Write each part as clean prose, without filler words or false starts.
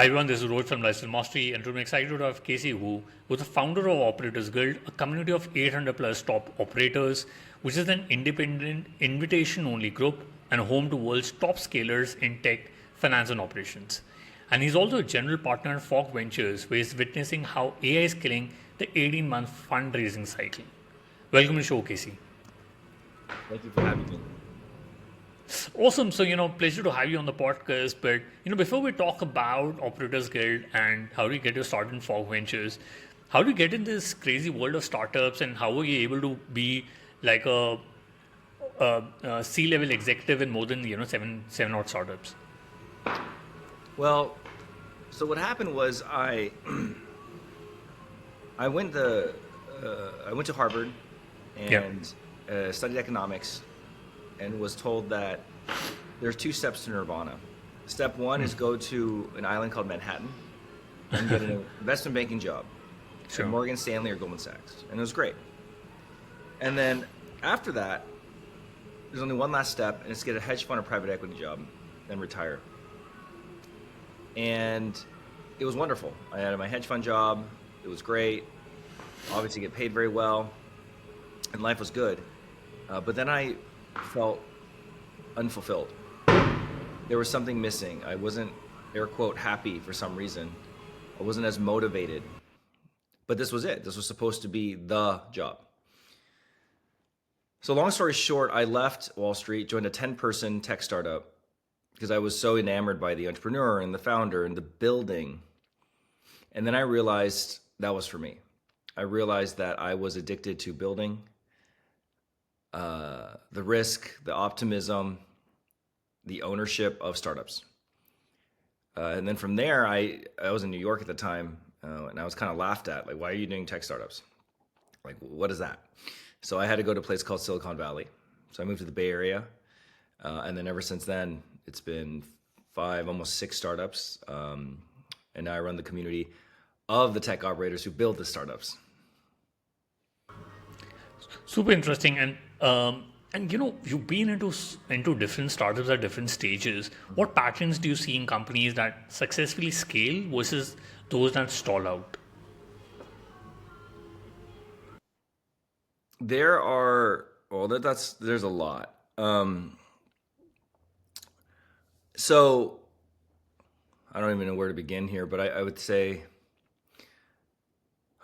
Hi everyone, this is Rohit from Lifestyle Mastery, and today I'm excited to have Casey, who was the founder of Operators Guild, a community of 800 plus top operators, which is an independent, invitation only group and home to world's top scalers in tech, finance, and operations. And he's also a general partner at Fog Ventures, where he's witnessing how AI is killing the 18-month fundraising cycle. Welcome to the show, Casey. Thank you for having me. Awesome. So, pleasure to have you on the podcast. But, before we talk about Operators Guild and how do you get your start in Fog Ventures, how do you get in this crazy world of startups and how are you able to be like a C-level executive in more than, seven odd startups? Well, so what happened was I went to Harvard Yeah. and studied economics and was told that there's two steps to nirvana. Step one is go to an island called Manhattan and get an investment banking job at Sure. Morgan Stanley or Goldman Sachs, and it was great. And then after that, there's only one last step, and it's get a hedge fund or private equity job and retire. And it was wonderful. I had my hedge fund job. It was great. Obviously, get paid very well, and life was good. But then I felt unfulfilled. There was something missing. I wasn't, air quote, happy for some reason. I wasn't as motivated. But this was it. This was supposed to be the job. So long story short, I left Wall Street, joined a 10-person tech startup because I was so enamored by the entrepreneur and the founder and the building. And then I realized that was for me. I realized that I was addicted to building, the risk, the optimism, the ownership of startups. And then from there, I was in New York at the time, and I was kind of laughed at, like, why are you doing tech startups? Like, what is that? So I had to go to a place called Silicon Valley. So I moved to the Bay Area, and then ever since then, it's been 5, almost 6 startups, and now I run the community of the tech operators who build the startups. Super interesting. And you've been into different startups at different stages. What patterns do you see in companies that successfully scale versus those that stall out? There are, well, there's a lot. So I don't even know where to begin here, but I would say,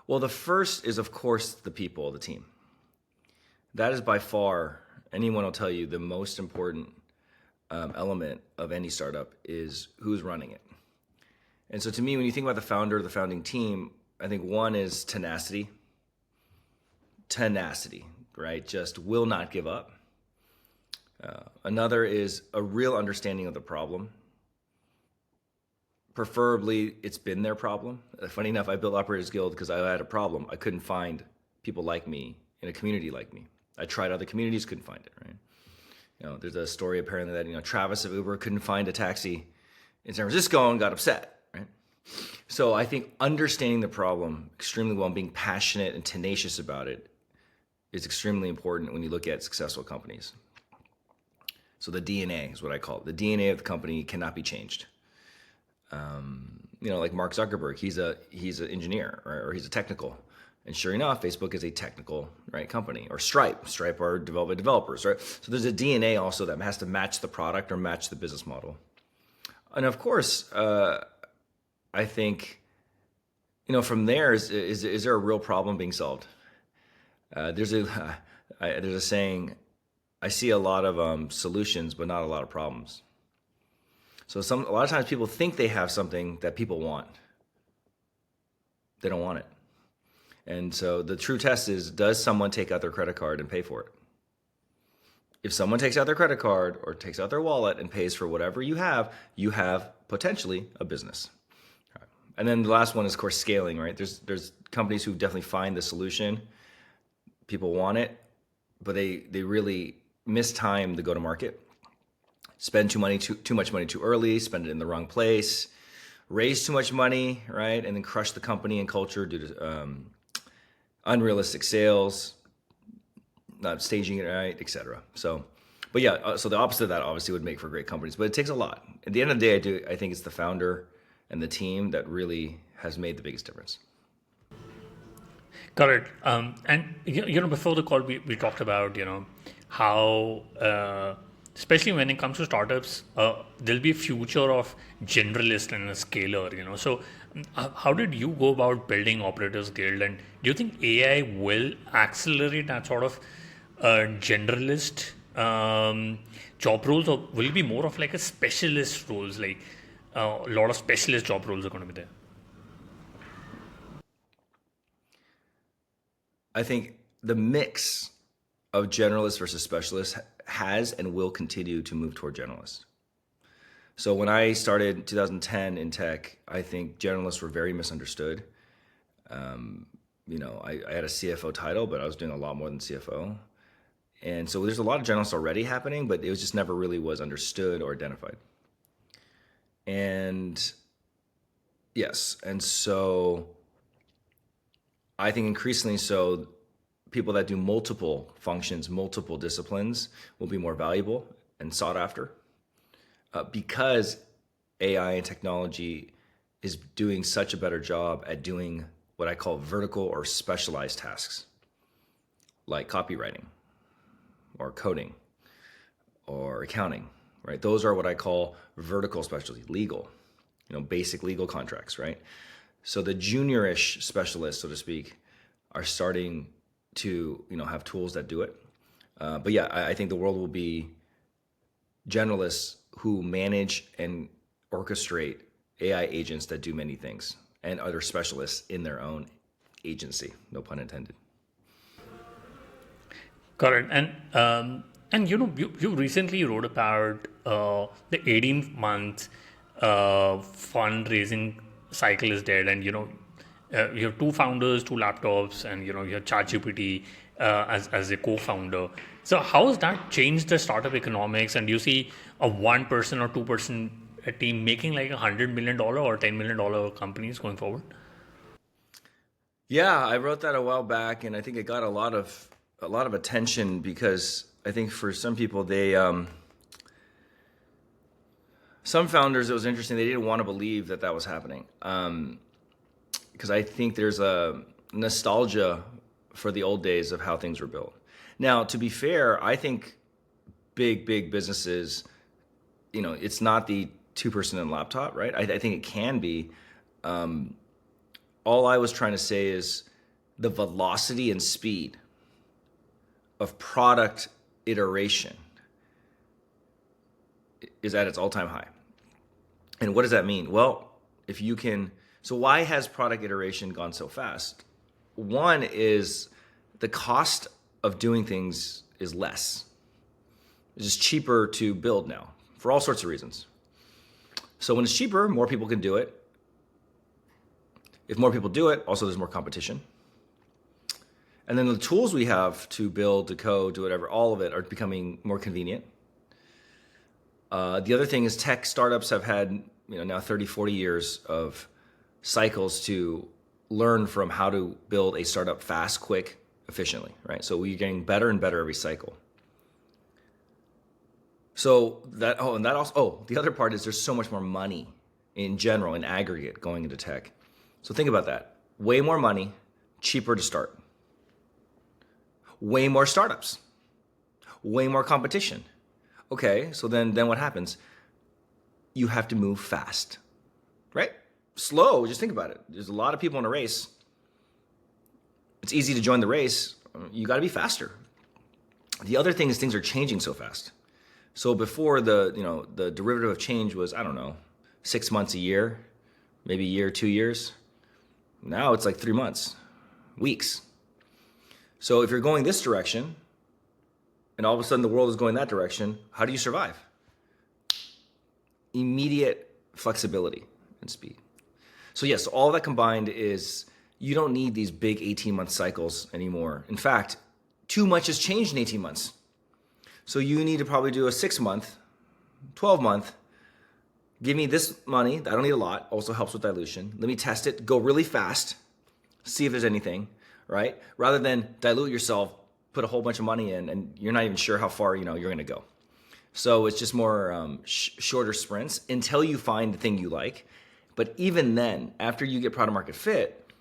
well, the first is, of course, the people, the team. That is by far, anyone will tell you, the most important element of any startup is who's running it. And so to me, when you think about the founder, the founding team, I think one is tenacity, right? Just will not give up. Another is a real understanding of the problem. Preferably, it's been their problem. Funny enough, I built Operators Guild because I had a problem. I couldn't find people like me in a community like me. I tried other communities, couldn't find it, right? There's a story apparently that, Travis of Uber couldn't find a taxi in San Francisco and got upset, right? So I think understanding the problem extremely well and being passionate and tenacious about it is extremely important when you look at successful companies. So the DNA is what I call it. The DNA of the company cannot be changed. Like Mark Zuckerberg, he's an engineer, right? Or he's a technical. And sure enough, Facebook is a technical, right, company. Or Stripe are developed by developers, right? So there's a DNA also that has to match the product or match the business model. And of course, I think, from there, is there a real problem being solved? There's a saying, I see a lot of solutions, but not a lot of problems. So a lot of times people think they have something that people want. They don't want it. And so the true test is, does someone take out their credit card and pay for it? If someone takes out their credit card or takes out their wallet and pays for whatever you have potentially a business. Right. And then the last one is, of course, scaling, right? There's companies who definitely find the solution. People want it, but they really mistime the go-to-market. Spend too much money too early, spend it in the wrong place, raise too much money, right? And then crush the company and culture due to unrealistic sales, not staging it right, etc. So the opposite of that obviously would make for great companies, but it takes a lot. At the end of the day, I think it's the founder and the team that really has made the biggest difference. Correct. And before the call, we talked about how, especially when it comes to startups, there'll be a future of generalist and a scaler. So how did you go about building Operators Guild, and do you think AI will accelerate that sort of generalist job roles, or will it be more of like a specialist roles, like a lot of specialist job roles are going to be there? I think the mix of generalists versus specialists has and will continue to move toward generalists. So when I started in 2010 in tech, I think generalists were very misunderstood. I had a CFO title, but I was doing a lot more than CFO. And so there's a lot of generalists already happening, but it was just never really was understood or identified. And yes, and so I think increasingly so, people that do multiple functions, multiple disciplines will be more valuable and sought after because AI and technology is doing such a better job at doing what I call vertical or specialized tasks, like copywriting or coding or accounting, right? Those are what I call vertical specialty, legal, basic legal contracts, right? So the juniorish specialists, so to speak, are starting to have tools that do it. But yeah, I think the world will be generalists who manage and orchestrate AI agents that do many things, and other specialists in their own agency. No pun intended. Correct. And you recently wrote about the 18-month fundraising cycle is dead, and you have two founders, two laptops, and you have ChatGPT as a co-founder. So how has that changed the startup economics? And do you see a 1-person or 2-person team making like $100 million or $10 million companies going forward? Yeah, I wrote that a while back, and I think it got a lot of attention because I think for some people, some founders, it was interesting. They didn't want to believe that was happening. Because I think there's a nostalgia for the old days of how things were built. Now, to be fair, I think big businesses, it's not the 2-person and laptop, right? I think it can be. All I was trying to say is the velocity and speed of product iteration is at its all-time high. And what does that mean? Well, so why has product iteration gone so fast? One is the cost of doing things is less. It's just cheaper to build now for all sorts of reasons. So when it's cheaper, more people can do it. If more people do it, also there's more competition. And then the tools we have to build, to code, to whatever, all of it are becoming more convenient. The other thing is tech startups have had now 30, 40 years of cycles to learn from how to build a startup fast, quick, efficiently, right? So we're getting better and better every cycle. So the other part is there's so much more money in general, in aggregate, going into tech. So think about that. Way more money, cheaper to start. Way more startups. Way more competition. Okay, so then what happens? You have to move fast, right? Slow, just think about it. There's a lot of people in a race. It's easy to join the race. You got to be faster. The other thing is things are changing so fast. So before the derivative of change was, 6 months, a year, maybe a year, 2 years. Now it's like 3 months, weeks. So if you're going this direction, and all of a sudden the world is going that direction, how do you survive? Immediate flexibility and speed. So yes, all that combined is you don't need these big 18-month cycles anymore. In fact, too much has changed in 18 months. So you need to probably do a 6-month, 12-month, give me this money, I don't need a lot, also helps with dilution. Let me test it, go really fast, see if there's anything, right? Rather than dilute yourself, put a whole bunch of money in, and you're not even sure how far you're going to go. So it's just more shorter sprints until you find the thing you like. But even then, after you get product market fit,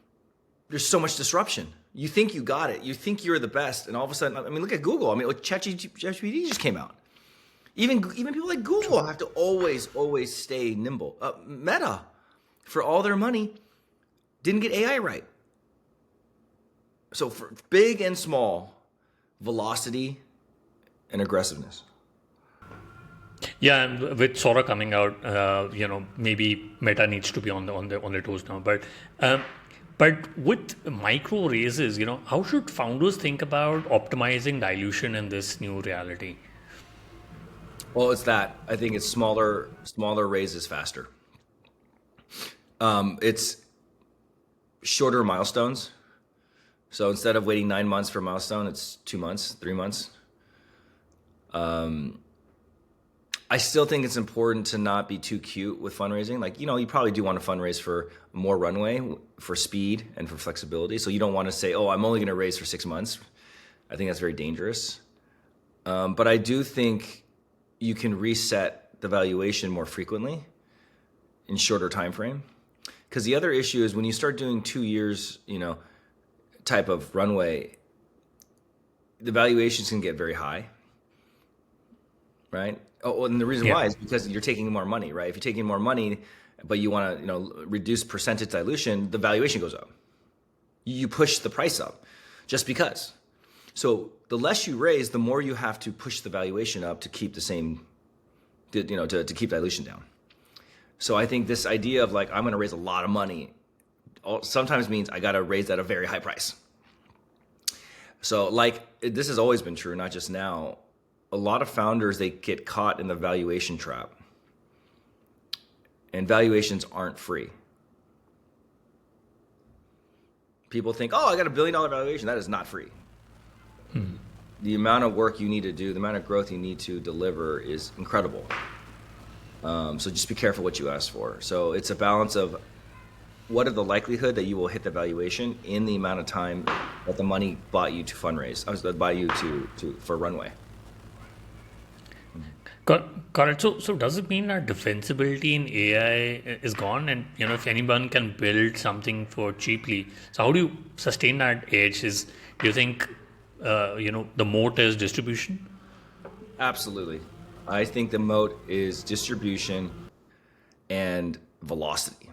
there's so much disruption. You think you got it. You think you're the best. And all of a sudden, I mean, look at Google. I mean, like ChatGPT just came out. Even people like Google have to always stay nimble. Meta, for all their money, didn't get AI right. So for big and small, velocity and aggressiveness. Yeah, and with Sora coming out, maybe Meta needs to be on their toes now. But with micro raises, how should founders think about optimizing dilution in this new reality? Well, it's that. I think it's smaller raises faster. It's shorter milestones. So instead of waiting 9 months for a milestone, it's 2 months, 3 months. I still think it's important to not be too cute with fundraising. Like, you probably do want to fundraise for more runway, for speed and for flexibility. So you don't want to say, oh, I'm only going to raise for 6 months. I think that's very dangerous. But I do think you can reset the valuation more frequently in shorter time frame. Because the other issue is when you start doing 2 years, type of runway, the valuations can get very high, right? Oh, and the reason why is because you're taking more money, right? If you're taking more money, but you want to, reduce percentage dilution, the valuation goes up. You push the price up just because. So the less you raise, the more you have to push the valuation up to keep the same, to keep dilution down. So I think this idea of like, I'm going to raise a lot of money sometimes means I got to raise at a very high price. So this has always been true, not just now. A lot of founders, they get caught in the valuation trap. And valuations aren't free. People think, oh, I got $1 billion valuation. That is not free. The amount of work you need to do, the amount of growth you need to deliver is incredible. So just be careful what you ask for. So it's a balance of what are the likelihood that you will hit the valuation in the amount of time that the money bought you to fundraise, bought you for runway. Got it. So does it mean that defensibility in AI is gone? And if anyone can build something for cheaply, so how do you sustain that edge? Do you think the moat is distribution? Absolutely. I think the moat is distribution and velocity.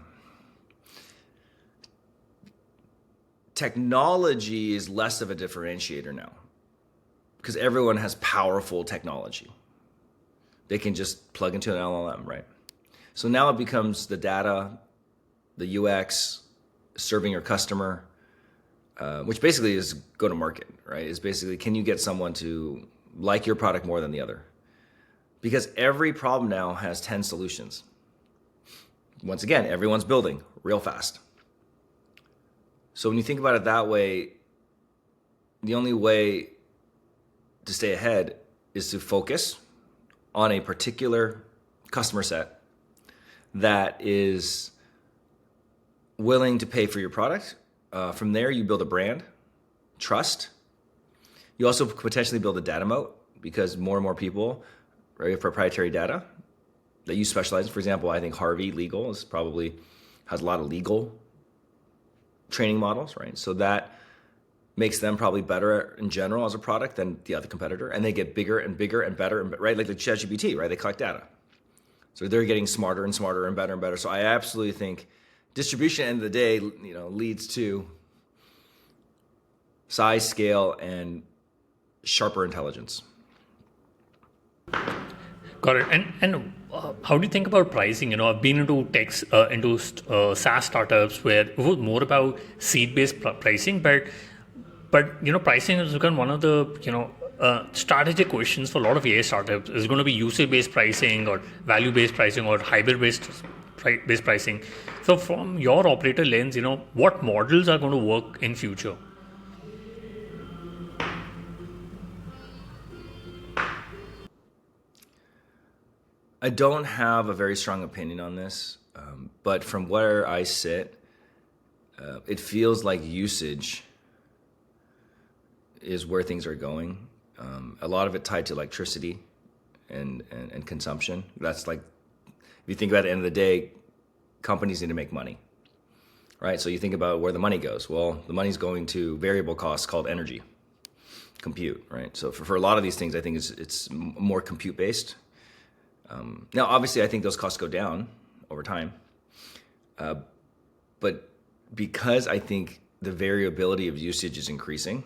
Technology is less of a differentiator now because everyone has powerful technology. They can just plug into an LLM, right? So now it becomes the data, the UX, serving your customer, which basically is go to market, right? Is basically, can you get someone to like your product more than the other? Because every problem now has 10 solutions. Once again, everyone's building real fast. So when you think about it that way, the only way to stay ahead is to focus on a particular customer set that is willing to pay for your product. From there, you build a brand, trust. You also potentially build a data moat because more and more people have proprietary data that you specialize in. For example, I think Harvey Legal has a lot of legal training models, right? So that makes them probably better in general as a product than the other competitor, and they get bigger and bigger and better, right? Like the ChatGPT, right? They collect data, so they're getting smarter and smarter and better and better. So I absolutely think distribution, at the end of the day, leads to size, scale, and sharper intelligence. Got it. And how do you think about pricing? I've been into SaaS startups where it was more about seed-based pricing, but pricing has become one of the strategic questions for a lot of AI startups. Is going to be usage-based pricing or value-based pricing or hybrid-based pricing. So from your operator lens, what models are going to work in future? I don't have a very strong opinion on this, but from where I sit, it feels like usage is where things are going. A lot of it tied to electricity and consumption. That's like, if you think about it, at the end of the day, companies need to make money, right? So you think about where the money goes. Well, the money's going to variable costs called energy, compute, right? So for a lot of these things, I think it's more compute based. Now, obviously, I think those costs go down over time, but because I think the variability of usage is increasing,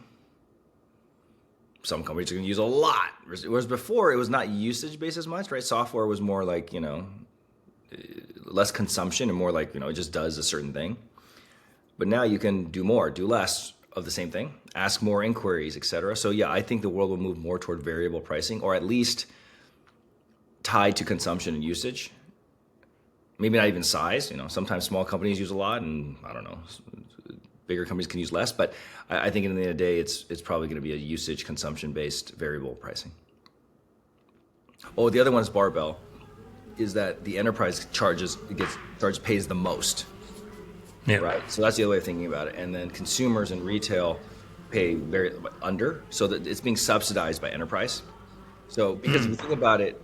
some companies are going to use a lot. Whereas before, it was not usage based as much, right? Software was more like, less consumption and more like, it just does a certain thing. But now you can do more, do less of the same thing, ask more inquiries, et cetera. So yeah, I think the world will move more toward variable pricing, or at least tied to consumption and usage. Maybe not even size. Sometimes small companies use a lot, and I don't know, bigger companies can use less. But I think at the end of the day, it's probably going to be a usage consumption based variable pricing. Oh, the other one is barbell, is that the enterprise pays the most. Yeah. Right. So that's the other way of thinking about it. And then consumers and retail pay very under, so that it's being subsidized by enterprise. So because if you think about it,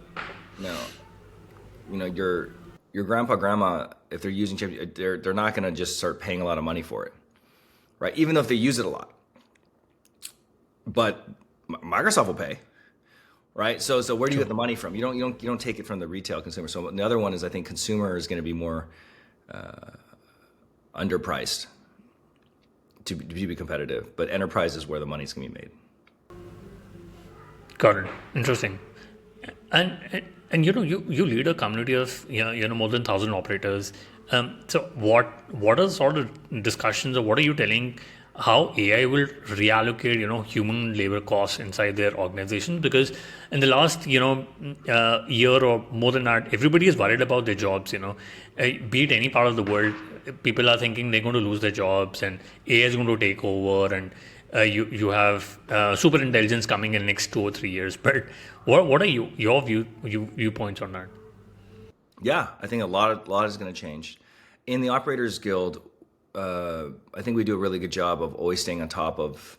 your grandpa, grandma, if they're using chip, they're not going to just start paying a lot of money for it, right? Even though if they use it a lot. But Microsoft will pay, right? So where do you get the money from? You don't take it from the retail consumer. So the other one is, I think consumer is going to be more underpriced to be competitive, but enterprise is where the money's going to be made. Got it. Interesting. And you lead a community of more than 1,000 operators. So what are sort of discussions, or what are you telling how AI will reallocate human labor costs inside their organization? Because in the last year or more than that, everybody is worried about their jobs. Be it any part of the world, people are thinking they're going to lose their jobs and AI is going to take over, and you have super intelligence coming in the next 2 or 3 years. But what are your viewpoints on that? Yeah, I think a lot is going to change. In the Operators Guild, I think we do a really good job of always staying on top of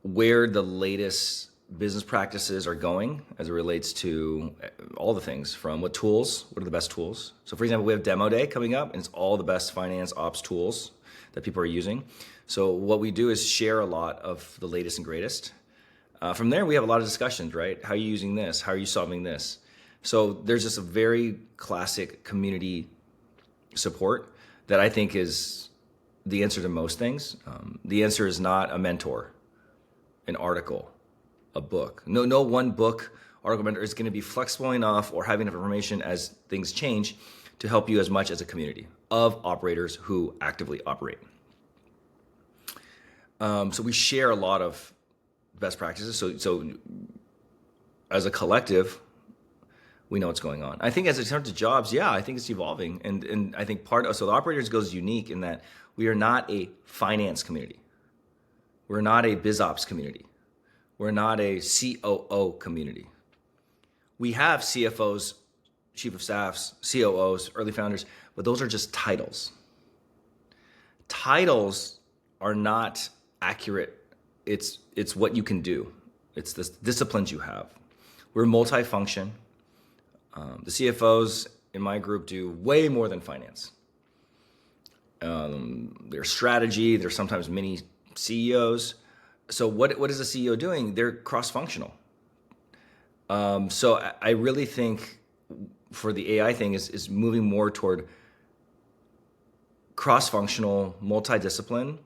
where the latest business practices are going as it relates to all the things, from what are the best tools. So for example, we have Demo Day coming up, and it's all the best finance ops tools that people are using. So what we do is share a lot of the latest and greatest. From there, we have a lot of discussions, right? How are you using this? How are you solving this? So there's just a very classic community support that I think is the answer to most things. The answer is not a mentor, an article, a book. No one book, article, mentor is going to be flexible enough or having enough information as things change to help you as much as a community of operators who actively operate. So we share a lot of best practices. So as a collective, we know what's going on. I think as it comes to jobs, I think it's evolving. And I think so the Operators Guild is unique in that we are not a finance community. We're not a BizOps community. We're not a COO community. We have CFOs, chief of staffs, COOs, early founders, but those are just titles. Titles are not accurate. It's what you can do. It's the disciplines you have. We're multifunction. The CFOs in my group do way more than finance. Their strategy, they're sometimes mini CEOs. So what is a CEO doing? They're cross-functional. So I really think for the AI thing is moving more toward cross-functional, multidiscipline,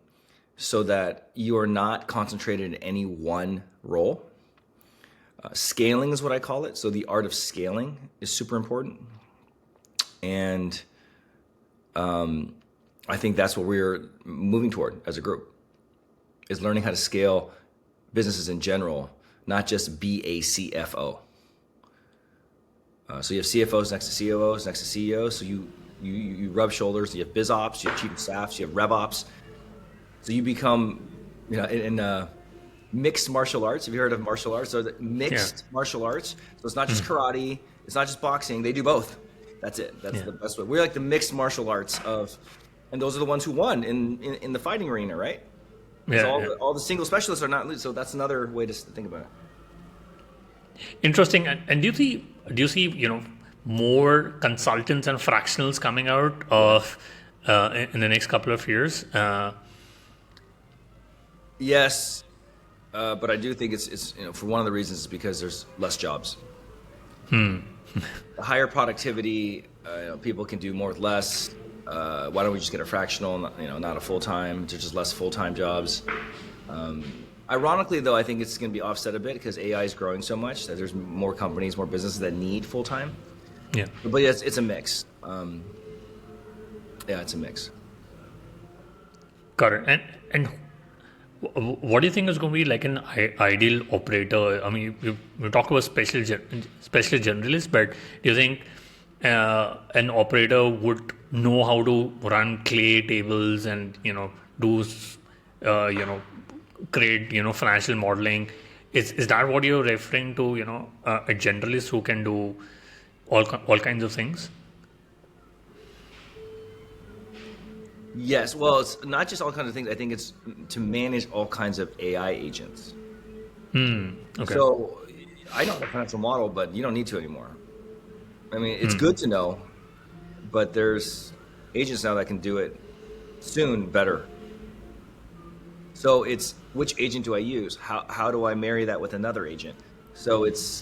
so that you are not concentrated in any one role. Scaling is what I call it. So the art of scaling is super important. And I think that's what we're moving toward as a group, is learning how to scale businesses in general, not just be a CFO. So you have CFOs next to COOs, next to CEOs. So you rub shoulders. You have BizOps, you have chief of staffs, you have RevOps. So you become, in mixed martial arts. Have you heard of martial arts? So mixed martial arts. So it's not just karate. It's not just boxing. They do both. That's it. That's the best way. We're like the mixed martial arts and those are the ones who won in the fighting arena, right? All the single specialists are not. So that's another way to think about it. Interesting. And do you see more consultants and fractionals coming out of in the next couple of years? Yes, but I do think it's for one of the reasons is because there's less jobs. Higher productivity, people can do more with less. Why don't we just get a fractional, not a full-time? There's just less full-time jobs. Ironically, though, I think it's going to be offset a bit because AI is growing so much that there's more companies, more businesses that need full-time. Yeah. But yes, it's a mix. Yeah, it's a mix. Got it. And what do you think is going to be like an ideal operator? I mean, you talk about specialist generalists, but do you think an operator would know how to run clay tables and do create financial modeling? Is that what you're referring to? A generalist who can do all kinds of things? Yes, well, it's not just all kinds of things. I think it's to manage all kinds of AI agents. Okay. So I know the financial model, but you don't need to anymore. I mean, it's good to know, but there's agents now that can do it soon better. So it's which agent do I use? How do I marry that with another agent? So it's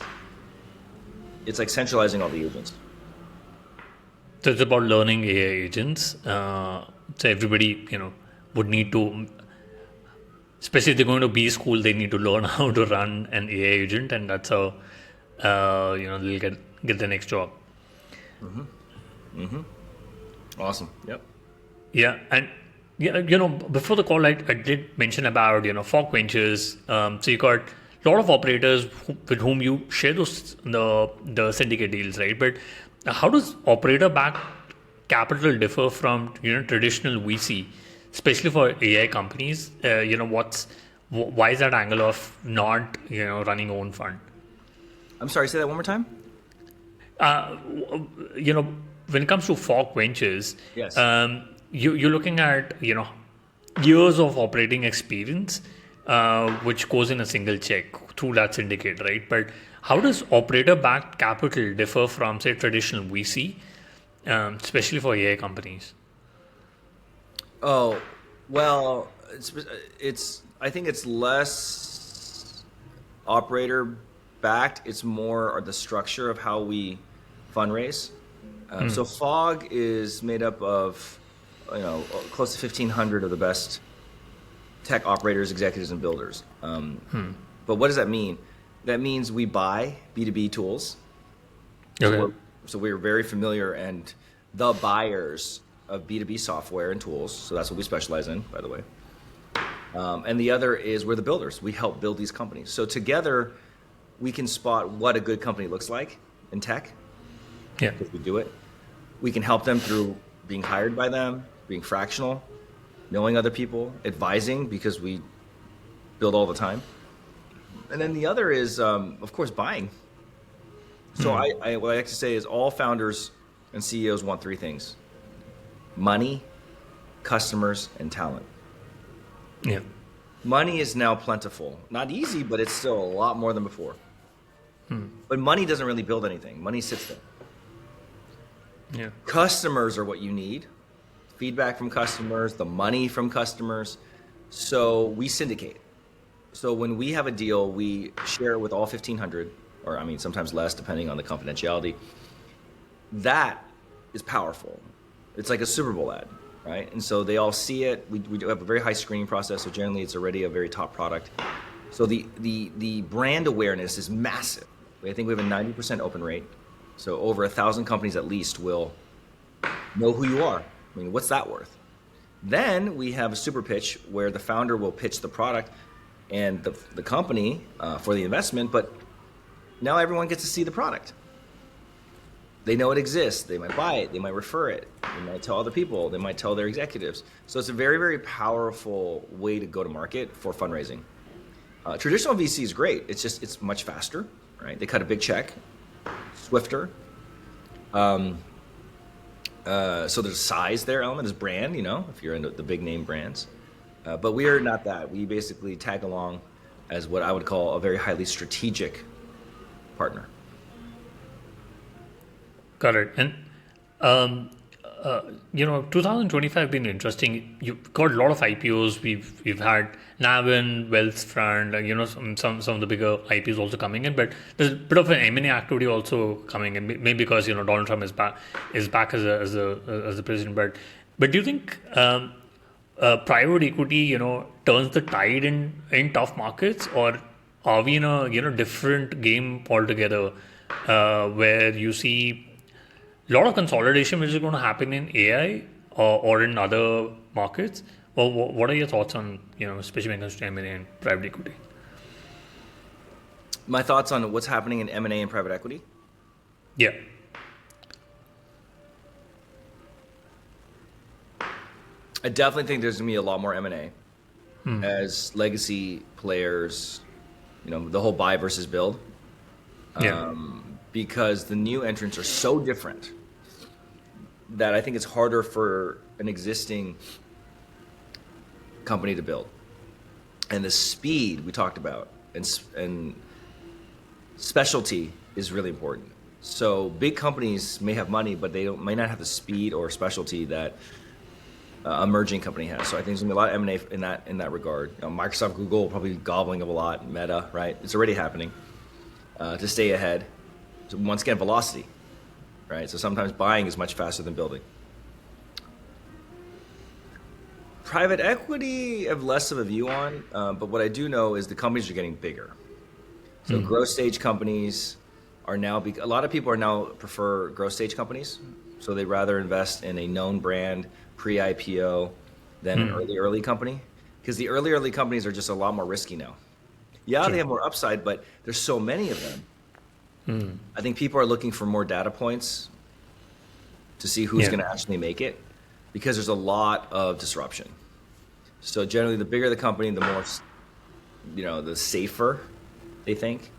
like centralizing all the agents. So it's about learning AI agents. So everybody, would need to, especially if they're going to B school, they need to learn how to run an AI agent, and that's how, they'll get the next job. Awesome. Yep. Yeah, and before the call, I did mention about Fog Ventures. So you got a lot of operators with whom you share the syndicate deals, right? But how does operator-backed capital differ from traditional VC, especially for AI companies? Why is that angle of not running own fund? I'm sorry, say that one more time. When it comes to Fog Ventures, Yes. You're looking at years of operating experience, which goes in a single check through that syndicate, right? But how does operator-backed capital differ from, say, traditional VC, especially for AI companies? Oh, well, it's. I think it's less operator backed. It's more the structure of how we fundraise. So Fog is made up of close to 1,500 of the best tech operators, executives, and builders. But what does that mean? That means we buy B2B tools. Okay. So we're very familiar and the buyers of B2B software and tools. So that's what we specialize in, by the way. And the other is we're the builders. We help build these companies. So together, we can spot what a good company looks like in tech. Yeah. Because we do it. We can help them through being hired by them, being fractional, knowing other people, advising because we build all the time. And then the other is, of course, buying. So what I like to say is all founders and CEOs want three things: money, customers, and talent. Yeah. Money is now plentiful. Not easy, but it's still a lot more than before. But money doesn't really build anything. Money sits there. Yeah. Customers are what you need. Feedback from customers, the money from customers. So we syndicate. So when we have a deal, we share it with all 1,500, or sometimes less depending on the confidentiality. That is powerful. It's like a Super Bowl ad, right? And so they all see it. We do have a very high screening process, so generally it's already a very top product. So the brand awareness is massive. I think we have a 90% open rate. So over 1,000 companies at least will know who you are. What's that worth? Then we have a super pitch where the founder will pitch the product and the company for the investment, but now everyone gets to see the product. They know it exists. They might buy it. They might refer it. They might tell other people. They might tell their executives. So it's a very, very powerful way to go to market for fundraising. Traditional VC is great. It's much faster, right? They cut a big check, swifter. So there's size there, element is brand, if you're into the big name brands. But we are not that. We basically tag along as what I would call a very highly strategic partner. Correct. And um, 2025 been interesting. You've got a lot of IPOs. We've had Navin, Wealthfront, some of the bigger IPOs also coming in. But there's a bit of an M&A activity also coming in. Maybe because Donald Trump is back as a president. But do you think private equity turns the tide in tough markets, or are we in a different game altogether, where you see a lot of consolidation which is going to happen in AI or in other markets? Or what are your thoughts on, especially when it comes to M&A and private equity? My thoughts on what's happening in M&A and private equity? Yeah. I definitely think there's gonna be a lot more M&A as legacy players, the whole buy versus build, Yeah. because the new entrants are so different that I think it's harder for an existing company to build. And the speed we talked about and specialty is really important. So big companies may have money, but may not have the speed or specialty that emerging company has. So I think there's gonna be a lot of M&A in that regard. Microsoft, Google will probably be gobbling up a lot. Meta, right? It's already happening to stay ahead. So once again, velocity, right? So sometimes buying is much faster than building. Private equity, I have less of a view on, but what I do know is the companies are getting bigger. So growth stage companies are now, a lot of people are now prefer growth stage companies. So they'd rather invest in a known brand pre-IPO than an early company, because the early companies are just a lot more risky now. Yeah, they have more upside, but there's so many of them. I think people are looking for more data points to see who's going to actually make it, because there's a lot of disruption. So generally, the bigger the company, the more, the safer they think.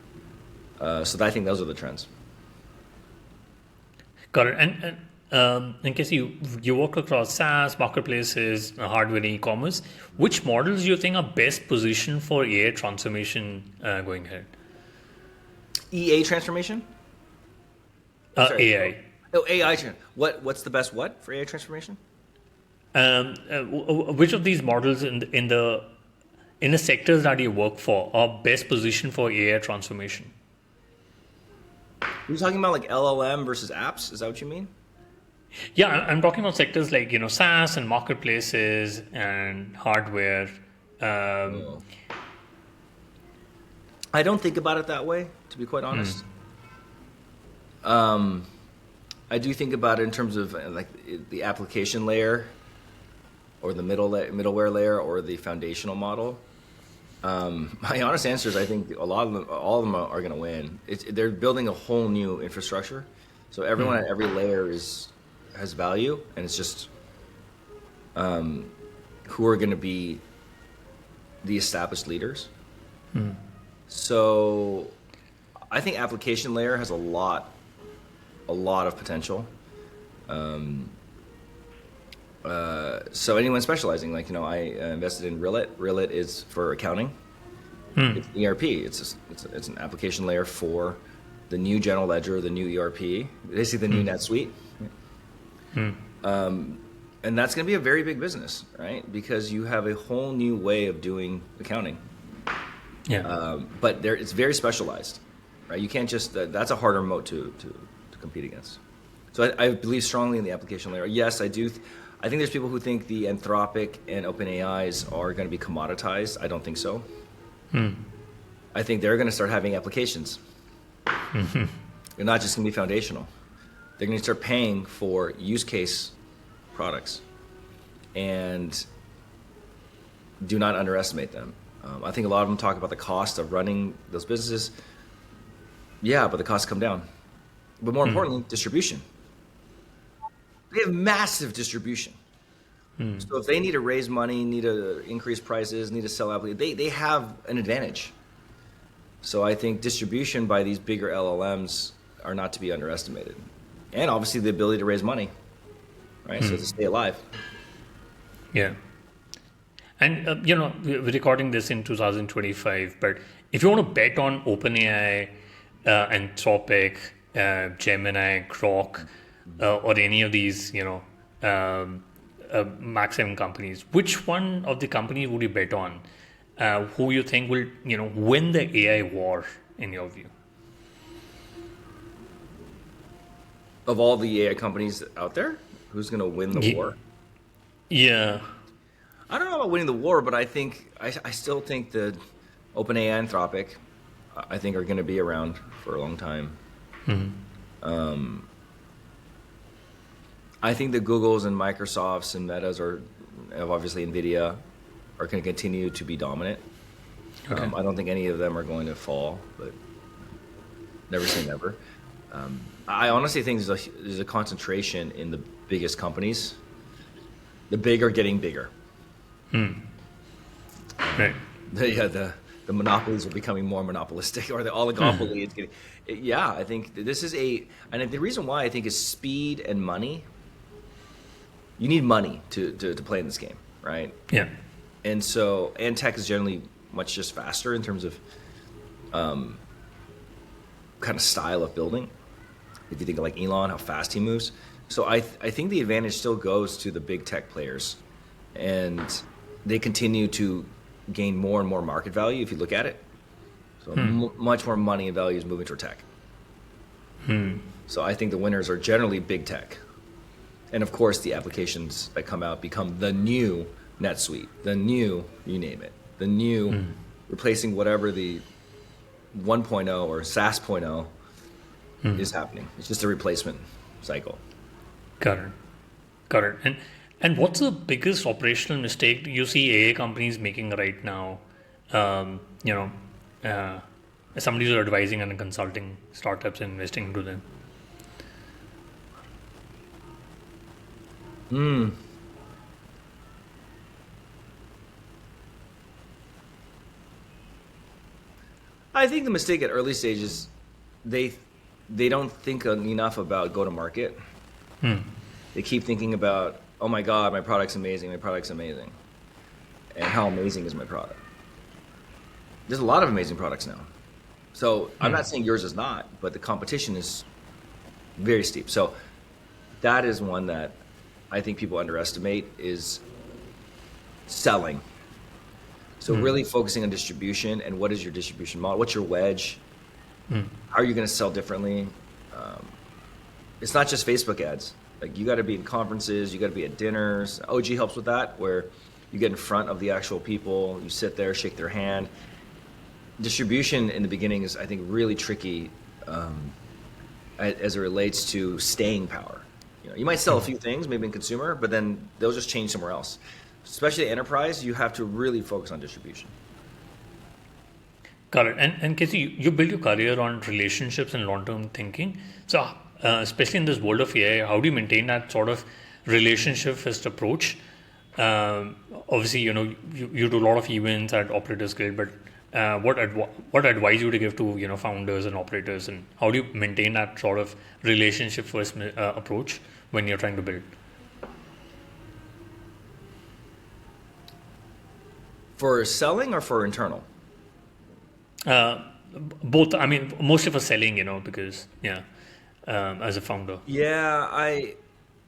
So I think those are the trends. Got it. And in case you work across SaaS, marketplaces, hardware, and e-commerce, which models do you think are best positioned for AI transformation going ahead? EA transformation? Sorry. AI. Oh, AI. What's the best what for AI transformation? Which of these models in the sectors that you work for are best positioned for AI transformation? You're talking about like LLM versus apps? Is that what you mean? Yeah, I'm talking about sectors like SaaS and marketplaces and hardware. Oh. I don't think about it that way, to be quite honest. I do think about it in terms of like the application layer, or the middleware layer, or the foundational model. My honest answer is I think all of them are going to win. They're building a whole new infrastructure, so everyone at every layer has value, and it's just who are going to be the established leaders. So I think application layer has a lot of potential. So anyone specializing, like I invested in Rillet. Rillet is for accounting. It's ERP. It's an application layer for the new general ledger, the new ERP, basically the new NetSuite. And that's going to be a very big business, right? Because you have a whole new way of doing accounting. Yeah. But it's very specialized, right? You can't just that's a harder moat to compete against. So I believe strongly in the application layer. Yes, I do. I think there's people who think the Anthropic and OpenAIs are going to be commoditized. I don't think so. I think they're going to start having applications. They're not just going to be foundational. They're going to start paying for use case products, and do not underestimate them. I think a lot of them talk about the cost of running those businesses. Yeah, but the costs come down. But more importantly, distribution. They have massive distribution. So if they need to raise money, need to increase prices, need to sell out, they have an advantage. So I think distribution by these bigger LLMs are not to be underestimated. And obviously the ability to raise money, right? So to stay alive. Yeah. And, we're recording this in 2025, but if you want to bet on OpenAI, Anthropic, Gemini, Grok, or any of these, Max 7 companies, which one of the companies would you bet on? Who you think will, win the AI war in your view? Of all the AI companies out there, who's going to win the war? Yeah. I don't know about winning the war, but I still think the OpenAI, Anthropic, I think are going to be around for a long time. I think the Googles and Microsofts and Metas obviously NVIDIA, are going to continue to be dominant. Okay. I don't think any of them are going to fall, but never say never. I honestly think there's a concentration in the biggest companies. The big are getting bigger. Right. The monopolies are becoming more monopolistic, or the oligopoly is getting. Yeah, I think this is and the reason why I think is speed and money. You need money to play in this game, right? Yeah. And tech is generally much just faster in terms of kind of style of building. If you think of like Elon, how fast he moves. So I think the advantage still goes to the big tech players, and they continue to gain more and more market value if you look at it. So much more money and value is moving toward tech. So I think the winners are generally big tech. And of course, the applications that come out become the new NetSuite, the new, you name it, the new, replacing whatever the 1.0 or SaaS 0.0 is happening. It's just a replacement cycle. Got it. And what's the biggest operational mistake you see AI companies making right now? As somebody who's advising and consulting startups and investing into them. I think the mistake at early stages, they don't think enough about go to market. They keep thinking about, oh my God, my product's amazing, and how amazing is my product? There's a lot of amazing products now. So I'm not saying yours is not, but the competition is very steep. So that is one that I think people underestimate, is selling. So really focusing on distribution, and what is your distribution model? What's your wedge? How are you going to sell differently? It's not just Facebook ads. Like, you got to be in conferences, you got to be at dinners. OG helps with that, where you get in front of the actual people, you sit there, shake their hand. Distribution in the beginning is, I think, really tricky as it relates to staying power. You might sell a few things, maybe in consumer, but then they'll just change somewhere else. Especially enterprise, you have to really focus on distribution. Got it. And Casey, you built your career on relationships and long-term thinking. So, especially in this world of AI, how do you maintain that sort of relationship-first approach? Obviously, you do a lot of events at Operators Guild, but what advice you would give to founders and operators, and how do you maintain that sort of relationship-first approach when you're trying to build? For selling or for internal? Both. I mean, mostly for selling, because as a founder. Yeah,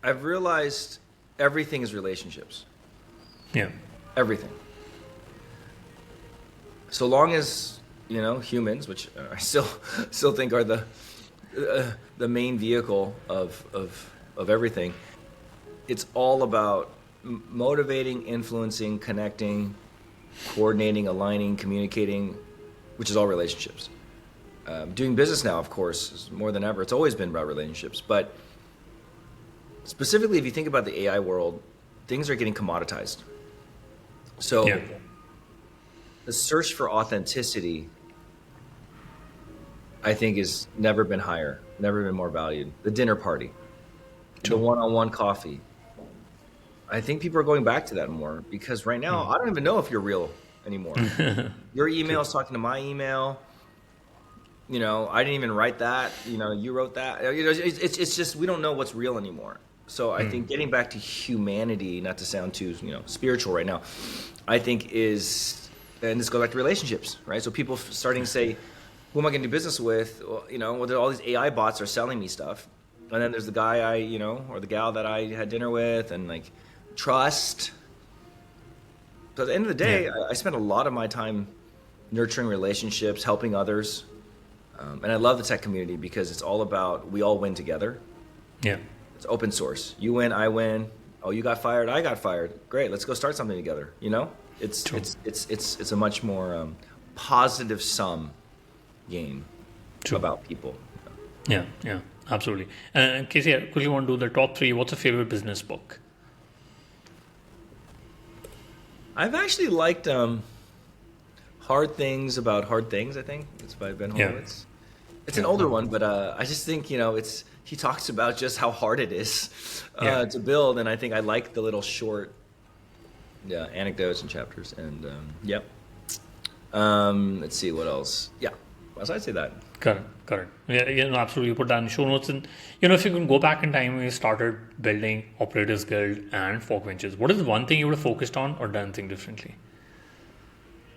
I've realized everything is relationships. Yeah. Everything. So long as humans, which I still think are the main vehicle of everything, it's all about motivating, influencing, connecting, coordinating, aligning, communicating, which is all relationships. Doing business now, of course, is more than ever. It's always been about relationships. But specifically, if you think about the AI world, things are getting commoditized. So the search for authenticity, I think, has never been higher, never been more valued. The dinner party, the one-on-one coffee. I think people are going back to that more, because right now, I don't even know if you're real anymore. Your email is talking to my email. I didn't even write that. You wrote that. It's just, we don't know what's real anymore. So I think getting back to humanity, not to sound too spiritual right now, I think and this goes back to relationships, right? So people starting to say, who am I going to do business with? Well, well, all these AI bots are selling me stuff. And then there's the guy or the gal that I had dinner with, and like trust. So at the end of the day, Yeah. I spend a lot of my time nurturing relationships, helping others. And I love the tech community because it's all about we all win together. Yeah. It's open source. You win, I win. Oh, you got fired, I got fired. Great, let's go start something together. It's True. it's a much more positive sum game True. about people. Yeah, yeah, absolutely. And Casey, I quickly want to do the top three. What's your favorite business book? I've actually liked Hard Things About Hard Things, I think. It's by Ben Yeah. Horowitz. It's an older one, but I just think, he talks about just how hard it is Yeah. to build, and I think I like the little short anecdotes and chapters. And yep. Let's see, what else? Yeah, so I'd say that. Correct. Yeah, no, absolutely. You put that in show notes. And, if you can go back in time when you started building Operators Guild and Fog Ventures, what is the one thing you would have focused on or done things differently?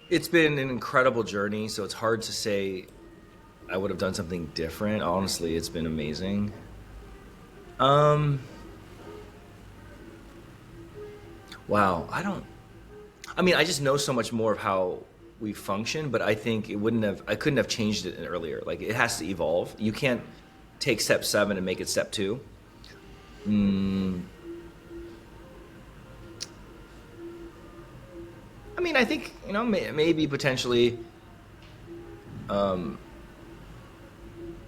It's been an incredible journey, so it's hard to say I would have done something different. Honestly, it's been amazing. Wow, I just know so much more of how we function, but I think I couldn't have changed it earlier. Like, it has to evolve. You can't take step 7 and make it step 2. I think, maybe potentially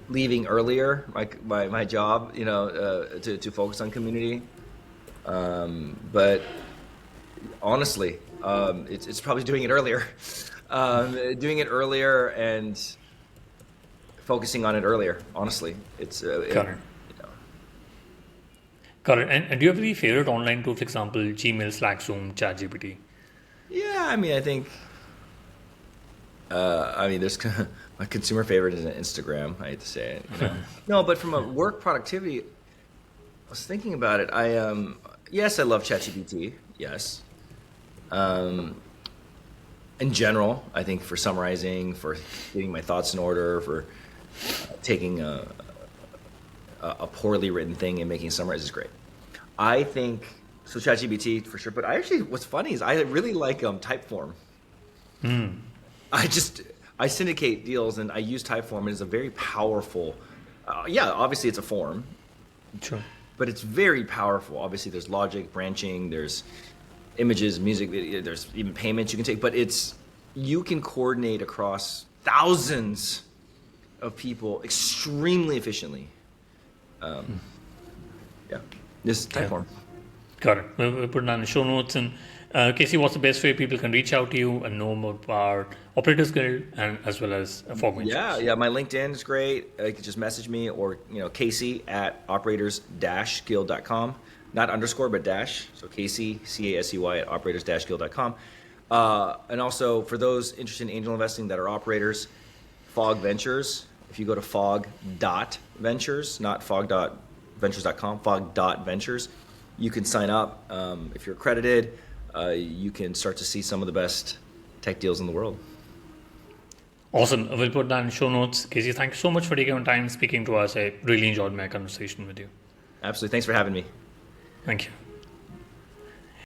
leaving earlier, like my job, to focus on community. But honestly, it's probably doing it earlier. Doing it earlier and focusing on it earlier, honestly. It's Got it. Got it. And do you have any favorite online tools, for example, Gmail, Slack, Zoom, ChatGPT? Yeah, I think there's my consumer favorite is Instagram. I hate to say it. No, but from a work productivity, I was thinking about it. Yes, I love ChatGPT. Yes. In general, I think for summarizing, for getting my thoughts in order, for taking a poorly written thing and making a summary is great. I think so. ChatGPT for sure. But what's funny is I really like Typeform. I syndicate deals and I use Typeform, and it's a very powerful. Obviously it's a form, Sure. but it's very powerful. Obviously there's logic, branching, there's images, music, there's even payments you can take, but you can coordinate across thousands of people extremely efficiently. This Typeform. Got it. We'll put it down in the show notes. And Casey, what's the best way people can reach out to you and know more about Operators Guild and as well as Fog Ventures? Yeah. My LinkedIn is great. You can just message me, or Casey at operators-guild.com. Not underscore, but dash. So Casey, CASEY at operators-guild.com. And also for those interested in angel investing that are operators, Fog Ventures. If you go to fog.ventures, not fog.ventures.com, fog.ventures, you can sign up. If you're accredited, you can start to see some of the best tech deals in the world. Awesome. We'll put that in show notes. Casey, thank you so much for taking your time speaking to us. I really enjoyed my conversation with you. Absolutely. Thanks for having me. Thank you.